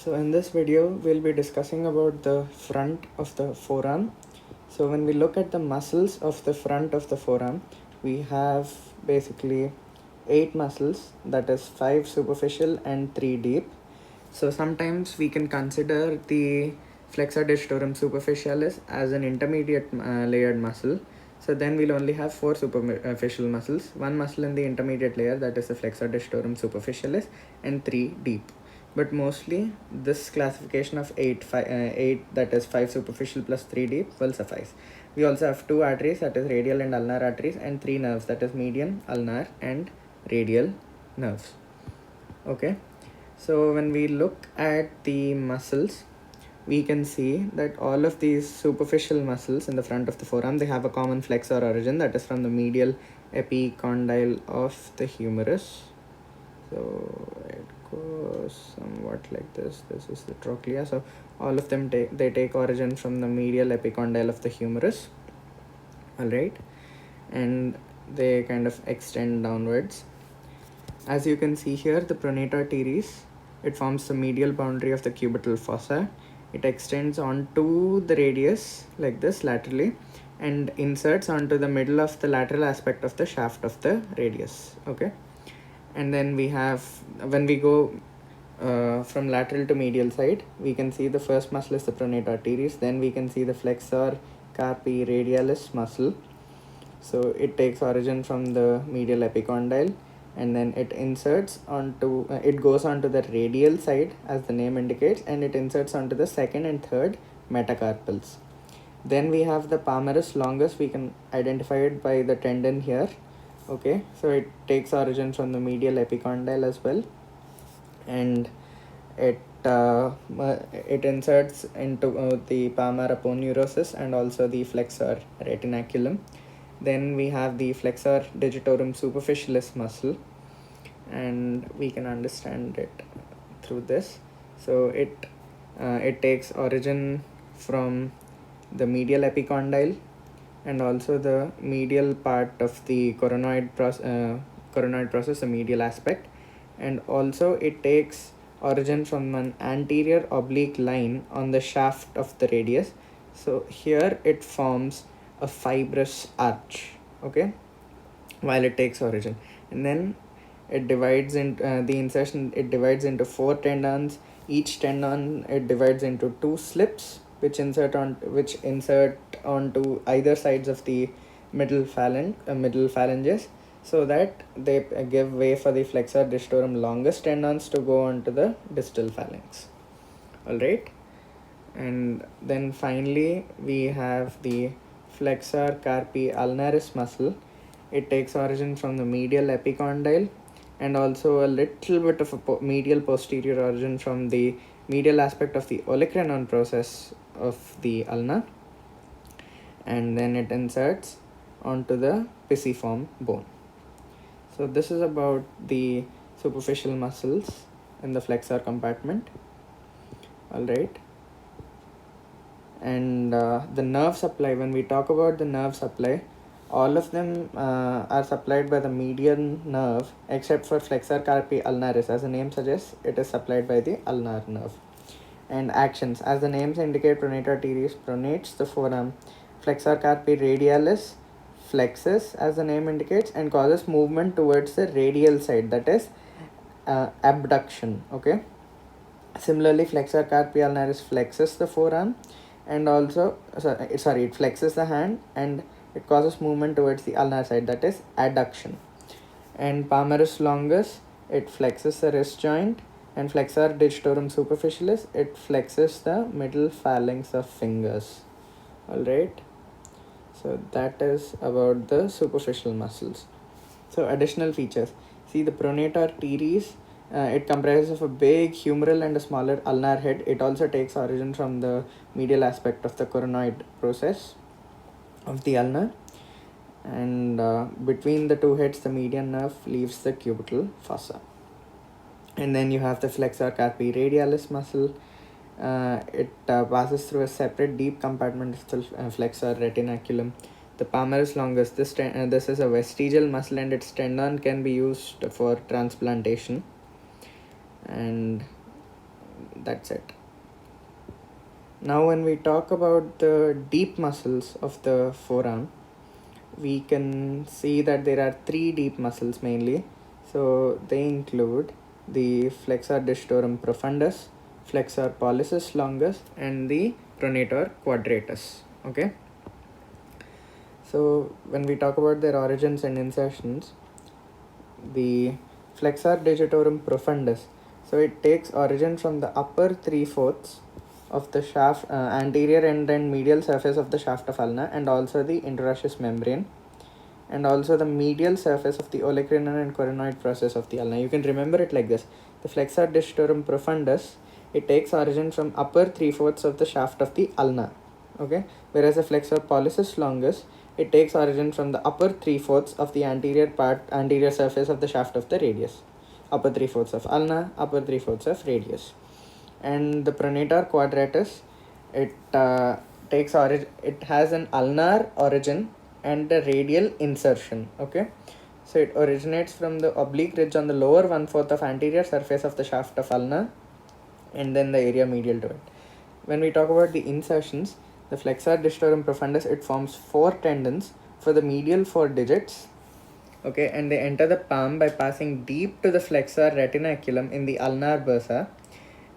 So in this video, we'll be discussing about the front of the forearm. So when we look at the muscles of the front of the forearm, we have basically 8 muscles, that is 5 superficial and 3 deep. So sometimes we can consider the flexor digitorum superficialis as an intermediate layered muscle. So then we'll only have 4 superficial muscles, 1 muscle in the intermediate layer, that is the flexor digitorum superficialis, and 3 deep. But mostly this classification of 8, that is 5 superficial plus 3 deep, will suffice. We also have 2 arteries, that is radial and ulnar arteries, and 3 nerves, that is median, ulnar and radial nerves. Okay, so when we look at the muscles, we can see that all of these superficial muscles in the front of the forearm, they have a common flexor origin, that is from the medial epicondyle of the humerus. So it goes somewhat like this. This is the trochlea. So all of them take origin from the medial epicondyle of the humerus. All right, and they kind of extend downwards. As you can see here, the pronator teres, it forms the medial boundary of the cubital fossa. It extends onto the radius like this laterally and inserts onto the middle of the lateral aspect of the shaft of the radius. Okay, and then we have, when we go from lateral to medial side, we can see the first muscle is the pronator teres. Then we can see the flexor carpi radialis muscle. So it takes origin from the medial epicondyle, and then it inserts onto it goes onto the radial side as the name indicates, and it inserts onto the second and third metacarpals. Then we have the palmaris longus. We can identify it by the tendon here. Okay, so it takes origin from the medial epicondyle as well, and it inserts into the palmar aponeurosis and also the flexor retinaculum. Then we have the flexor digitorum superficialis muscle, and we can understand it through this. So it takes origin from the medial epicondyle and also the medial part of the coronoid process, the medial aspect, and also it takes origin from an anterior oblique line on the shaft of the radius. So here it forms a fibrous arch, okay, while it takes origin, and then it divides in the insertion, it divides into 4 tendons. Each tendon, it divides into 2 slips which insert onto either sides of the middle phalanges, so that they give way for the flexor digitorum longus tendons to go onto the distal phalanx. All right, and then finally we have the flexor carpi ulnaris muscle. It takes origin from the medial epicondyle and also a little bit of a medial posterior origin from the medial aspect of the olecranon process of the ulna, and then it inserts onto the pisiform bone. So this is about the superficial muscles in the flexor compartment. All right, and the nerve supply, when we talk about the nerve supply, all of them are supplied by the median nerve except for flexor carpi ulnaris. As the name suggests, it is supplied by the ulnar nerve. And actions, as the names indicate, pronator teres pronates the forearm. Flexor carpi radialis flexes, as the name indicates, and causes movement towards the radial side, that is abduction. Okay, similarly flexor carpi ulnaris flexes the forearm and also it flexes the hand and it causes movement towards the ulnar side, that is adduction. And palmaris longus, it flexes the wrist joint, and flexor digitorum superficialis, it flexes the middle phalanx of fingers. All right, so that is about the superficial muscles. So additional features, see the pronator teres, it comprises of a big humeral and a smaller ulnar head. It also takes origin from the medial aspect of the coronoid process of the ulna, and between the 2 heads the median nerve leaves the cubital fossa. And then you have the flexor carpi radialis muscle. It passes through a separate deep compartment of the flexor retinaculum. The palmaris longus, this is a vestigial muscle and its tendon can be used for transplantation. And that's it. Now when we talk about the deep muscles of the forearm, we can see that there are three deep muscles mainly. So they include the flexor digitorum profundus, flexor pollicis longus, and the pronator quadratus. Okay. So when we talk about their origins and insertions, the flexor digitorum profundus, so it takes origin from the upper 3/4 of the shaft, anterior end and medial surface of the shaft of ulna, and also the interosseous membrane, and also the medial surface of the olecranon and coronoid process of the ulna. You can remember it like this: the flexor digitorum profundus, it takes origin from upper 3/4 of the shaft of the ulna, okay, whereas the flexor pollicis longus, it takes origin from the upper 3/4 of the anterior surface of the shaft of the radius, upper 3/4 of ulna, upper 3/4 of radius. And the pronator quadratus, it takes origin, it has an ulnar origin and a radial insertion. Okay, so it originates from the oblique ridge on the lower 1/4 of anterior surface of the shaft of ulna, and then the area medial to it. When we talk about the insertions, the flexor digitorum profundus, it forms 4 tendons for the medial 4 digits. Okay, and they enter the palm by passing deep to the flexor retinaculum in the ulnar bursa,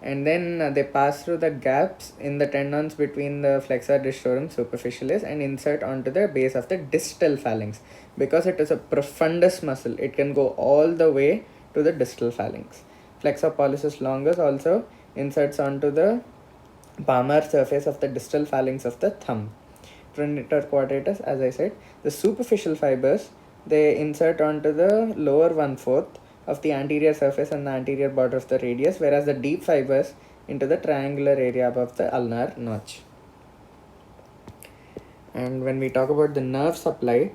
and then they pass through the gaps in the tendons between the flexor digitorum superficialis and insert onto the base of the distal phalanx. Because it is a profundus muscle, it can go all the way to the distal phalanx. Flexor pollicis longus also inserts onto the palmar surface of the distal phalanx of the thumb. Pronator quadratus, as I said, the superficial fibers, they insert onto the lower 1/4 of the anterior surface and the anterior border of the radius, whereas the deep fibers into the triangular area above the ulnar notch. And when we talk about the nerve supply,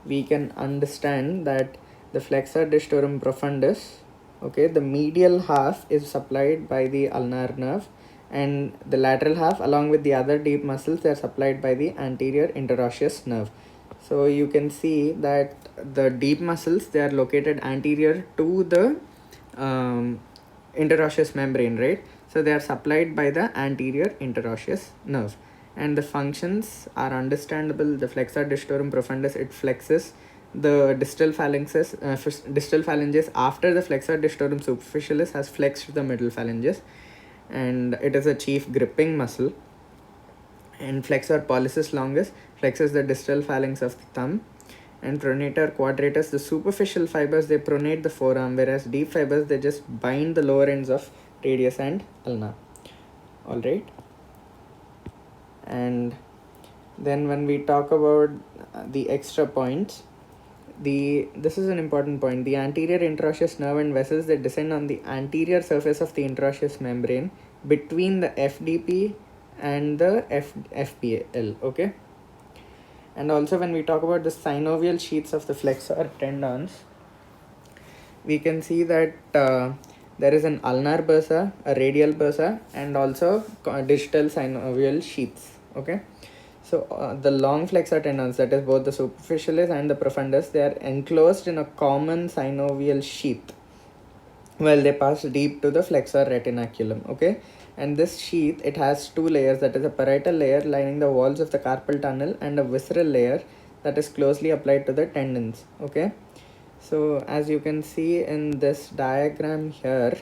we can understand that the flexor digitorum profundus, okay, the medial half is supplied by the ulnar nerve, and the lateral half, along with the other deep muscles, they are supplied by the anterior interosseous nerve. So you can see that the deep muscles, they are located anterior to the interosseous membrane, right? So they are supplied by the anterior interosseous nerve, and the functions are understandable. The flexor digitorum profundus, it flexes the distal phalanges, after the flexor digitorum superficialis has flexed the middle phalanges, and it is a chief gripping muscle. And flexor pollicis longus flexes the distal phalanx of the thumb, and pronator quadratus, the superficial fibers, they pronate the forearm, whereas deep fibers, they just bind the lower ends of radius and ulna. All right. And then when we talk about the extra points, this is an important point. The anterior interosseous nerve and vessels, they descend on the anterior surface of the interosseous membrane between the FDP and the FPL. Okay. And also when we talk about the synovial sheaths of the flexor tendons, we can see that there is an ulnar bursa, a radial bursa, and also distal synovial sheaths. Okay. So the long flexor tendons, that is both the superficialis and the profundus, they are enclosed in a common synovial sheath while they pass deep to the flexor retinaculum. Okay, and this sheath, it has 2 layers, that is a parietal layer lining the walls of the carpal tunnel, and a visceral layer that is closely applied to the tendons. Okay, so as you can see in this diagram here,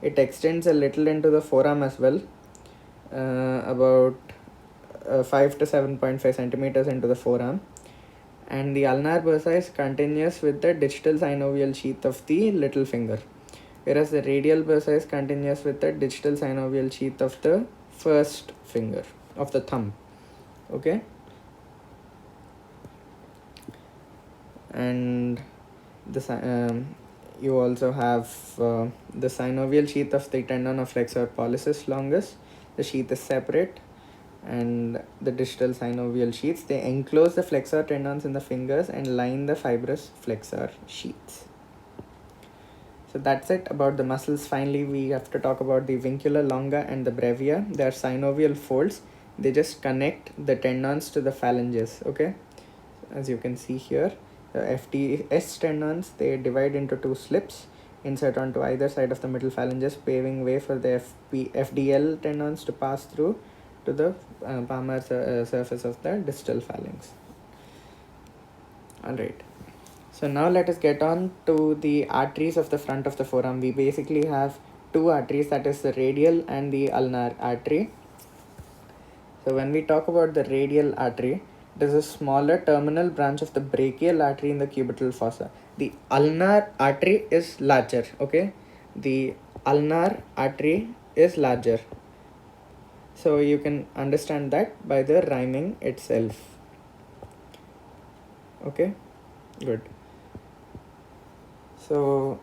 it extends a little into the forearm as well, about 5 to 7.5 centimeters into the forearm, and the ulnar bursa is continuous with the distal synovial sheath of the little finger, whereas the radial bursa is continuous with the distal synovial sheath of the first finger of the thumb. Okay, and the you also have the synovial sheath of the tendon of flexor pollicis longus. The sheath is separate, and the distal synovial sheaths, they enclose the flexor tendons in the fingers and line the fibrous flexor sheaths. So that's it about the muscles. Finally, we have to talk about the vincula longa and the brevia. They are synovial folds. They just connect the tendons to the phalanges. Okay, as you can see here, the FTS tendons, they divide into 2 slips, insert onto either side of the middle phalanges, paving way for the FDL tendons to pass through to the palmar surface of the distal phalanx. Alright, so now let us get on to the arteries of the front of the forearm. We basically have two arteries, that is the radial and the ulnar artery. So when we talk about the radial artery, it is a smaller terminal branch of the brachial artery in the cubital fossa. The ulnar artery is larger, okay? The ulnar artery is larger. So you can understand that by the rhyming itself. Okay, good. So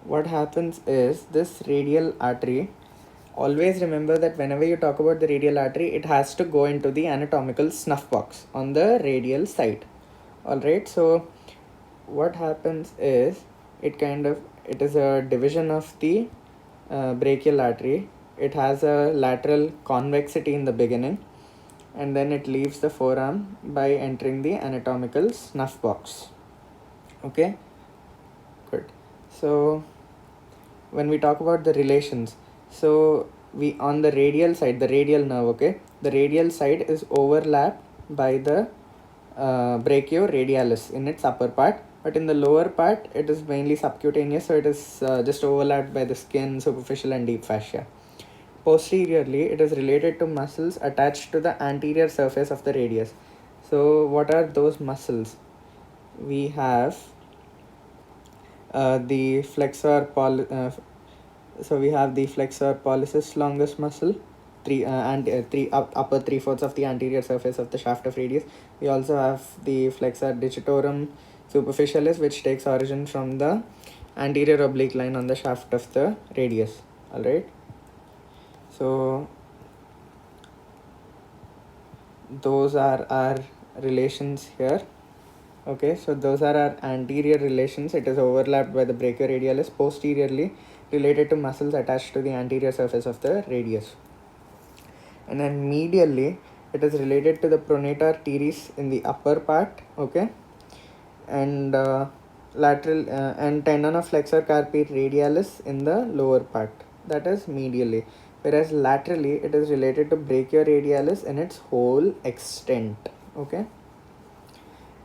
what happens is this radial artery, always remember that whenever you talk about the radial artery, it has to go into the anatomical snuff box on the radial side. Alright, so what happens is it is a division of the brachial artery. It has a lateral convexity in the beginning, and then it leaves the forearm by entering the anatomical snuff box. Okay, good. So when we talk about the relations, so we on the radial side, the radial nerve, okay, the radial side is overlapped by the brachioradialis in its upper part, but in the lower part it is mainly subcutaneous, so it is just overlapped by the skin, superficial and deep fascia. Posteriorly, it is related to muscles attached to the anterior surface of the radius. So what are those muscles? We have the flexor pollicis longus muscle, upper 3/4 of the anterior surface of the shaft of radius. We also have the flexor digitorum superficialis, which takes origin from the anterior oblique line on the shaft of the radius. Alright, so those are our relations here. Okay, so those are our anterior relations. It is overlapped by the brachioradialis. Posteriorly related to muscles attached to the anterior surface of the radius. And then medially, it is related to the pronator teres in the upper part, okay, and lateral and tendon of flexor carpi radialis in the lower part, that is medially, whereas laterally it is related to brachioradialis in its whole extent. Okay,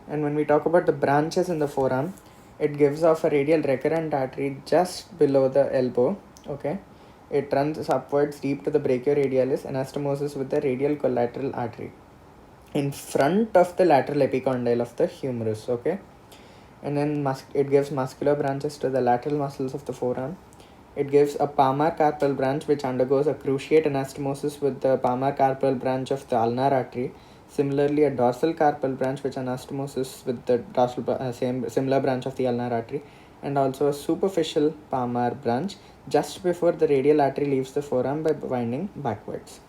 and when we talk about the branches in the forearm, it gives off a radial recurrent artery just below the elbow. Okay, it runs upwards deep to the brachioradialis anastomosis with the radial collateral artery in front of the lateral epicondyle of the humerus. Okay, and then it gives muscular branches to the lateral muscles of the forearm. It gives a palmar carpal branch which undergoes a cruciate anastomosis with the palmar carpal branch of the ulnar artery. Similarly, a dorsal carpal branch which anastomosis with the similar branch of the ulnar artery, and also a superficial palmar branch just before the radial artery leaves the forearm by winding backwards.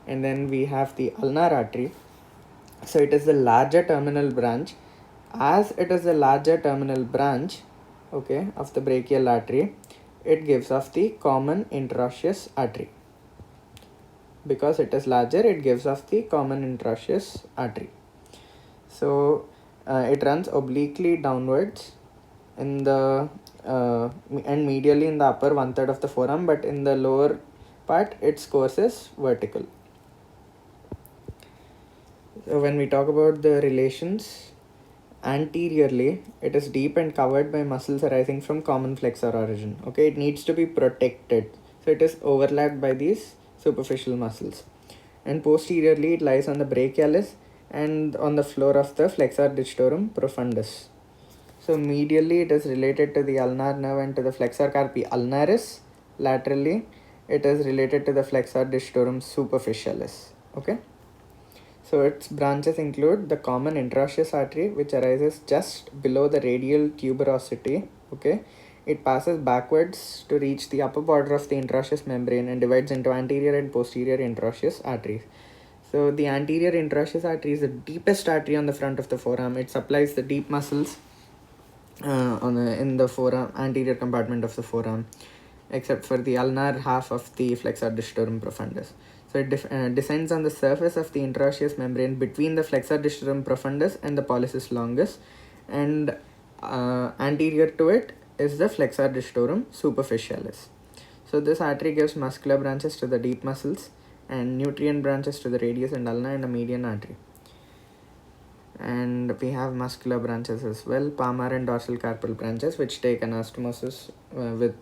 And then we have the ulnar artery. So it is the larger terminal branch. As it is the larger terminal branch, okay, of the brachial artery, it gives off the common interosseous artery. Because it is larger, it gives off the common interosseous artery. So it runs obliquely downwards in the and medially in the upper 1/3 of the forearm, but in the lower part its course is vertical. So when we talk about the relations, anteriorly it is deep and covered by muscles arising from common flexor origin. Okay, it needs to be protected, so it is overlapped by these superficial muscles. And posteriorly it lies on the brachialis and on the floor of the flexor digitorum profundus. So medially it is related to the ulnar nerve and to the flexor carpi ulnaris. Laterally it is related to the flexor digitorum superficialis. Okay, so its branches include the common interosseous artery, which arises just below the radial tuberosity. Okay, it passes backwards to reach the upper border of the interosseous membrane and divides into anterior and posterior interosseous arteries. So the anterior interosseous artery is the deepest artery on the front of the forearm. It supplies the deep muscles in the forearm, anterior compartment of the forearm, except for the ulnar half of the flexor digitorum profundus. So it descends on the surface of the interosseous membrane between the flexor digitorum profundus and the pollicis longus, and anterior to it is the flexor digitorum superficialis. So this artery gives muscular branches to the deep muscles and nutrient branches to the radius and ulna and the median artery. And we have muscular branches as well, palmar and dorsal carpal branches, which take anastomosis with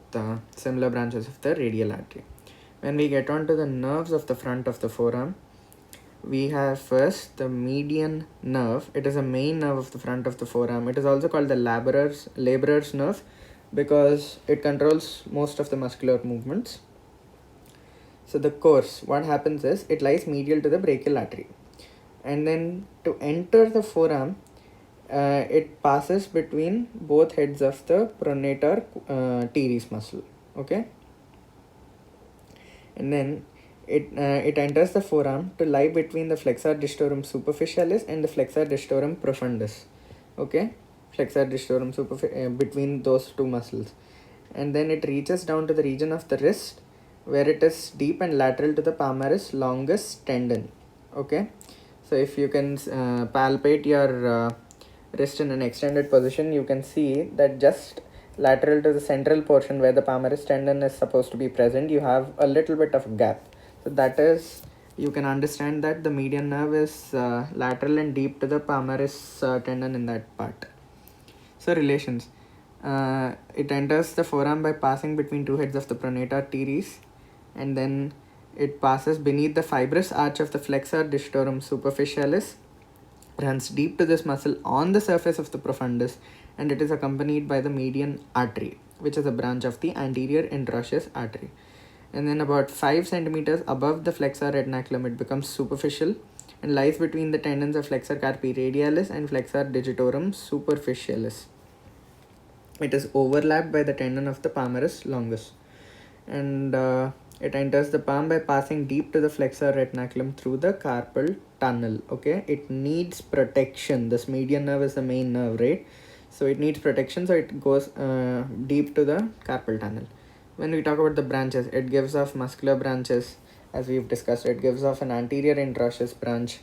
similar branches of the radial artery. When we get on to the nerves of the front of the forearm, we have first the median nerve. It is a main nerve of the front of the forearm. It is also called the laborer's nerve because it controls most of the muscular movements. So the course, what happens is it lies medial to the brachial artery. And then to enter the forearm, it passes between both heads of the pronator teres muscle. Okay. And then it enters the forearm to lie between the flexor digitorum superficialis and the flexor digitorum profundus. Okay, flexor digitorum between those two muscles, and then it reaches down to the region of the wrist, where it is deep and lateral to the palmaris longus tendon. Okay, so if you can palpate your wrist in an extended position, you can see that just lateral to the central portion where the palmaris tendon is supposed to be present, you have a little bit of a gap. So that is, you can understand that the median nerve is lateral and deep to the palmaris tendon in that part. So relations. It enters the forearm by passing between two heads of the pronator teres, and then it passes beneath the fibrous arch of the flexor digitorum superficialis, runs deep to this muscle on the surface of the profundus, and it is accompanied by the median artery, which is a branch of the anterior interosseous artery. And then about 5 centimeters above the flexor retinaculum, it becomes superficial and lies between the tendons of flexor carpi radialis and flexor digitorum superficialis. It is overlapped by the tendon of the palmaris longus, and it enters the palm by passing deep to the flexor retinaculum through the carpal tunnel. Okay, it needs protection. This median nerve is the main nerve, right? So it needs protection, so it goes deep to the carpal tunnel. When we talk about the branches, it gives off muscular branches, as we've discussed. It gives off an anterior interosseous branch.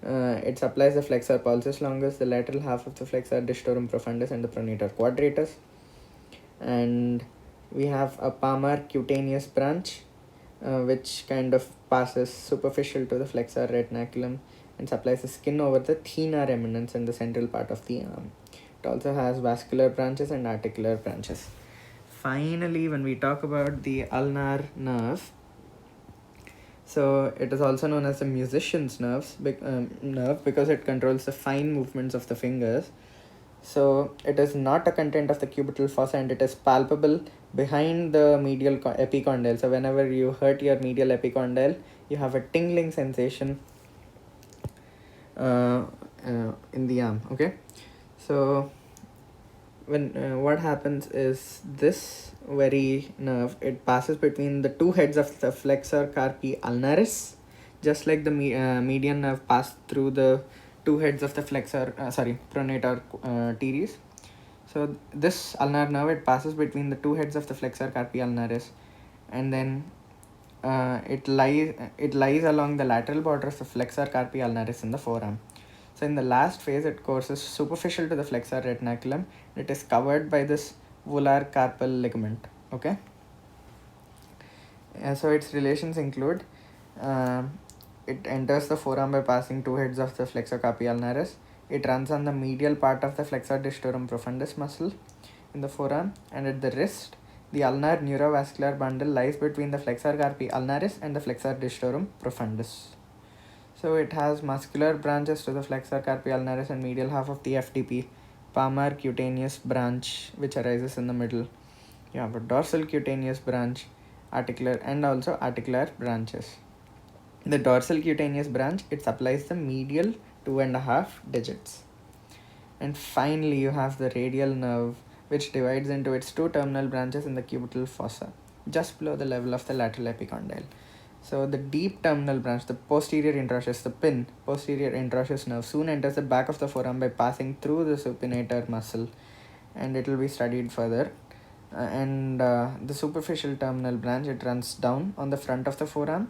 It supplies the flexor pulsus longus, the lateral half of the flexor digitorum profundus, and the pronator quadratus. And we have a palmar cutaneous branch, which kind of passes superficial to the flexor retinaculum and supplies the skin over the thenar eminence in the central part of the arm. It also has vascular branches and articular branches. Finally, when we talk about the ulnar nerve, so it is also known as the musician's nerve because it controls the fine movements of the fingers. So it is not a content of the cubital fossa, and it is palpable behind the medial epicondyle. So whenever you hurt your medial epicondyle, you have a tingling sensation in the arm. Okay, so when what happens is this very nerve, it passes between the two heads of the flexor carpi ulnaris, just like the median nerve passed through the two heads of the pronator teres. So this ulnar nerve, it passes between the two heads of the flexor carpi ulnaris, and then it lies along the lateral border of the flexor carpi ulnaris in the forearm. So in the last phase, it courses superficial to the flexor retinaculum. It is covered by this volar carpal ligament. Okay. So its relations include it enters the forearm by passing two heads of the flexor carpi ulnaris. It runs on the medial part of the flexor digitorum profundus muscle in the forearm, and at the wrist, the ulnar neurovascular bundle lies between the flexor carpi ulnaris and the flexor digitorum profundus. So it has muscular branches to the flexor carpi ulnaris and medial half of the FDP, palmar cutaneous branch, which arises in the middle. You have a dorsal cutaneous branch, articular, and also articular branches. The dorsal cutaneous branch, it supplies the medial 2.5 digits. And finally, you have the radial nerve, which divides into its two terminal branches in the cubital fossa, just below the level of the lateral epicondyle. So the deep terminal branch, the posterior interosseous, the PIN, posterior interosseous nerve, soon enters the back of the forearm by passing through the supinator muscle, and it will be studied further. The superficial terminal branch, it runs down on the front of the forearm.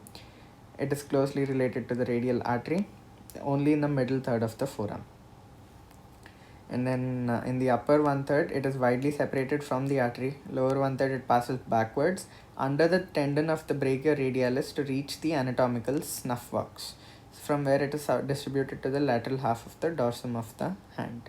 It is closely related to the radial artery, only in the middle third of the forearm. And then in the upper one third, it is widely separated from the artery. Lower one third, it passes backwards under the tendon of the brachioradialis to reach the anatomical snuff box, from where it is distributed to the lateral half of the dorsum of the hand.